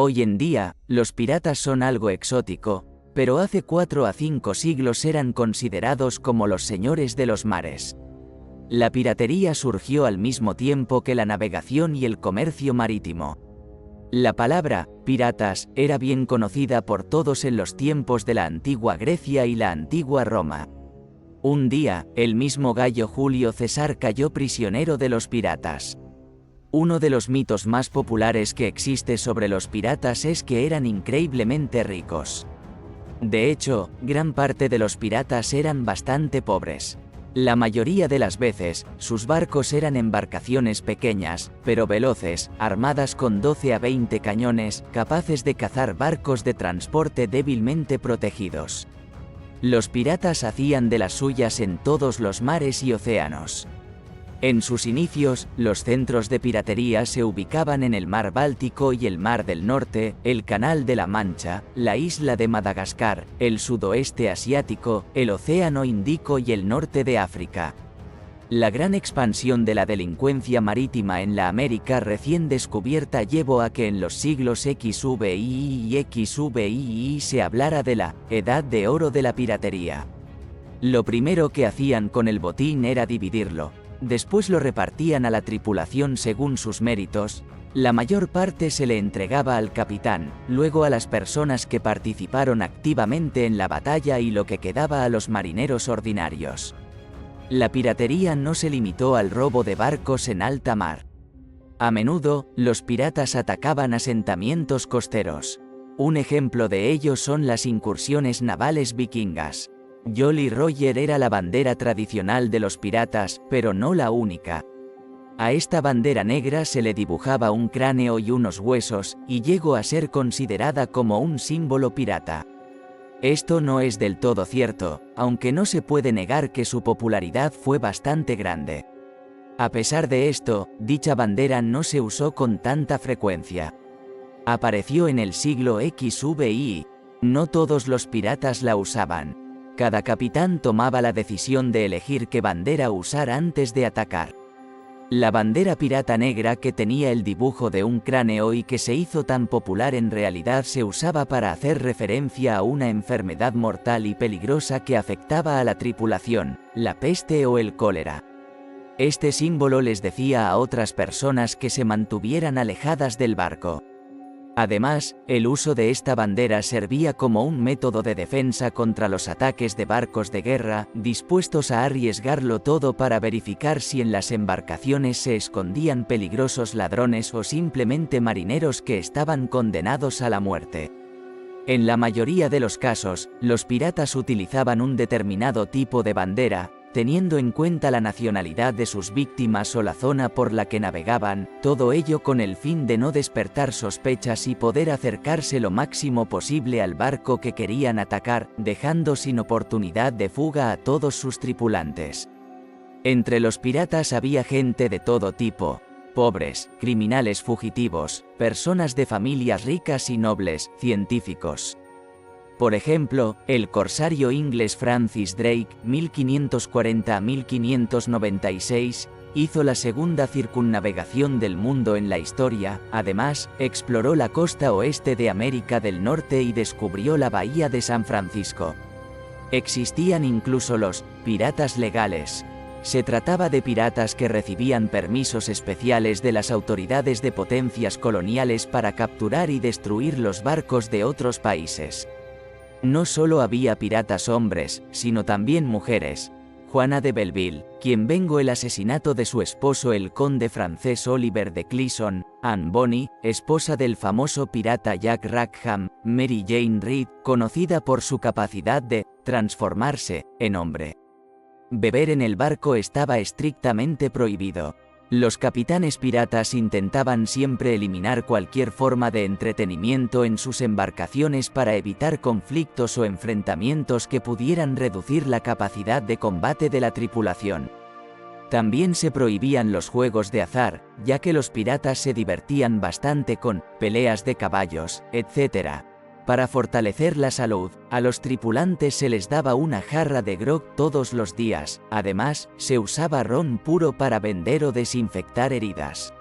Hoy en día, los piratas son algo exótico, pero hace 4 a 5 siglos eran considerados como los señores de los mares. La piratería surgió al mismo tiempo que la navegación y el comercio marítimo. La palabra piratas era bien conocida por todos en los tiempos de la antigua Grecia y la antigua Roma. Un día, el mismo Gayo Julio César cayó prisionero de los piratas. Uno de los mitos más populares que existe sobre los piratas es que eran increíblemente ricos. De hecho, gran parte de los piratas eran bastante pobres. La mayoría de las veces, sus barcos eran embarcaciones pequeñas, pero veloces, armadas con 12 a 20 cañones, capaces de cazar barcos de transporte débilmente protegidos. Los piratas hacían de las suyas en todos los mares y océanos. En sus inicios, los centros de piratería se ubicaban en el Mar Báltico y el Mar del Norte, el Canal de la Mancha, la isla de Madagascar, el sudoeste asiático, el Océano Índico y el norte de África. La gran expansión de la delincuencia marítima en la América recién descubierta llevó a que en los siglos XVI y XVI se hablara de la Edad de Oro de la piratería. Lo primero que hacían con el botín era dividirlo. Después lo repartían a la tripulación según sus méritos. La mayor parte se le entregaba al capitán, luego a las personas que participaron activamente en la batalla y lo que quedaba a los marineros ordinarios. La piratería no se limitó al robo de barcos en alta mar. A menudo, los piratas atacaban asentamientos costeros. Un ejemplo de ello son las incursiones navales vikingas. Jolly Roger era la bandera tradicional de los piratas, pero no la única. A esta bandera negra se le dibujaba un cráneo y unos huesos, y llegó a ser considerada como un símbolo pirata. Esto no es del todo cierto, aunque no se puede negar que su popularidad fue bastante grande. A pesar de esto, dicha bandera no se usó con tanta frecuencia. Apareció en el siglo XVI. No todos los piratas la usaban. Cada capitán tomaba la decisión de elegir qué bandera usar antes de atacar. La bandera pirata negra, que tenía el dibujo de un cráneo y que se hizo tan popular, en realidad se usaba para hacer referencia a una enfermedad mortal y peligrosa que afectaba a la tripulación, la peste o el cólera. Este símbolo les decía a otras personas que se mantuvieran alejadas del barco. Además, el uso de esta bandera servía como un método de defensa contra los ataques de barcos de guerra, dispuestos a arriesgarlo todo para verificar si en las embarcaciones se escondían peligrosos ladrones o simplemente marineros que estaban condenados a la muerte. En la mayoría de los casos, los piratas utilizaban un determinado tipo de bandera, teniendo en cuenta la nacionalidad de sus víctimas o la zona por la que navegaban, todo ello con el fin de no despertar sospechas y poder acercarse lo máximo posible al barco que querían atacar, dejando sin oportunidad de fuga a todos sus tripulantes. Entre los piratas había gente de todo tipo: pobres, criminales fugitivos, personas de familias ricas y nobles, científicos. Por ejemplo, el corsario inglés Francis Drake, 1540 a 1596, hizo la segunda circunnavegación del mundo en la historia. Además, exploró la costa oeste de América del Norte y descubrió la bahía de San Francisco. Existían incluso los piratas legales. Se trataba de piratas que recibían permisos especiales de las autoridades de potencias coloniales para capturar y destruir los barcos de otros países. No solo había piratas hombres, sino también mujeres. Juana de Belleville, quien vengó el asesinato de su esposo el conde francés Oliver de Clisson; Anne Bonny, esposa del famoso pirata Jack Rackham; Mary Jane Reed, conocida por su capacidad de transformarse en hombre. Beber en el barco estaba estrictamente prohibido. Los capitanes piratas intentaban siempre eliminar cualquier forma de entretenimiento en sus embarcaciones para evitar conflictos o enfrentamientos que pudieran reducir la capacidad de combate de la tripulación. También se prohibían los juegos de azar, ya que los piratas se divertían bastante con peleas de caballos, etc. Para fortalecer la salud, a los tripulantes se les daba una jarra de grog todos los días. Además, se usaba ron puro para vender o desinfectar heridas.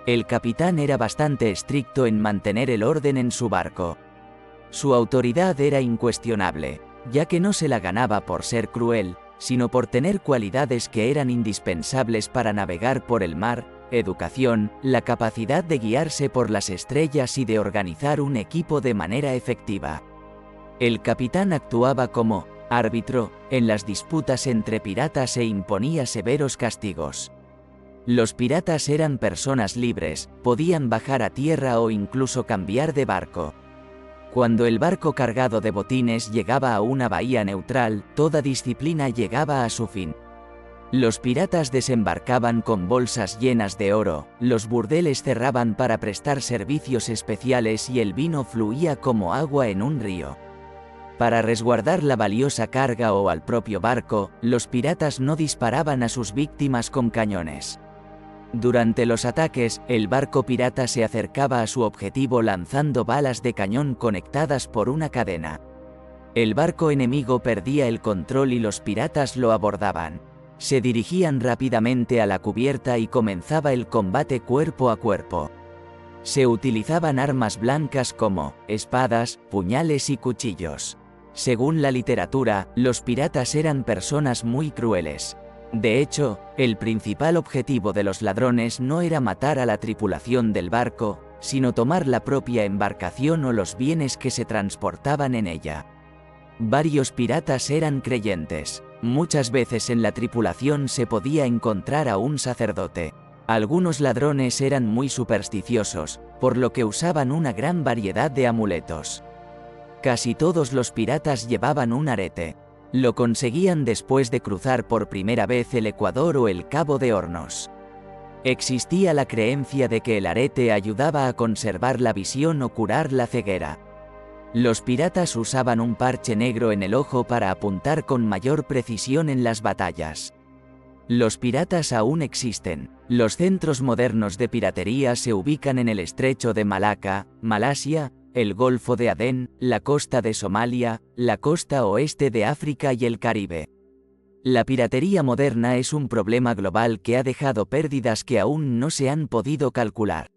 El capitán era bastante estricto en mantener el orden en su barco. Su autoridad era incuestionable, ya que no se la ganaba por ser cruel, sino por tener cualidades que eran indispensables para navegar por el mar: educación, la capacidad de guiarse por las estrellas y de organizar un equipo de manera efectiva. El capitán actuaba como árbitro en las disputas entre piratas e imponía severos castigos. Los piratas eran personas libres, podían bajar a tierra o incluso cambiar de barco. Cuando el barco cargado de botines llegaba a una bahía neutral, toda disciplina llegaba a su fin. Los piratas desembarcaban con bolsas llenas de oro, los burdeles cerraban para prestar servicios especiales y el vino fluía como agua en un río. Para resguardar la valiosa carga o al propio barco, los piratas no disparaban a sus víctimas con cañones. Durante los ataques, el barco pirata se acercaba a su objetivo lanzando balas de cañón conectadas por una cadena. El barco enemigo perdía el control y los piratas lo abordaban. Se dirigían rápidamente a la cubierta y comenzaba el combate cuerpo a cuerpo. Se utilizaban armas blancas como espadas, puñales y cuchillos. Según la literatura, los piratas eran personas muy crueles. De hecho, el principal objetivo de los ladrones no era matar a la tripulación del barco, sino tomar la propia embarcación o los bienes que se transportaban en ella. Varios piratas eran creyentes. Muchas veces en la tripulación se podía encontrar a un sacerdote. Algunos ladrones eran muy supersticiosos, por lo que usaban una gran variedad de amuletos. Casi todos los piratas llevaban un arete. Lo conseguían después de cruzar por primera vez el Ecuador o el Cabo de Hornos. Existía la creencia de que el arete ayudaba a conservar la visión o curar la ceguera. Los piratas usaban un parche negro en el ojo para apuntar con mayor precisión en las batallas. Los piratas aún existen. Los centros modernos de piratería se ubican en el estrecho de Malaca, Malasia, el Golfo de Adén, la costa de Somalia, la costa oeste de África y el Caribe. La piratería moderna es un problema global que ha dejado pérdidas que aún no se han podido calcular.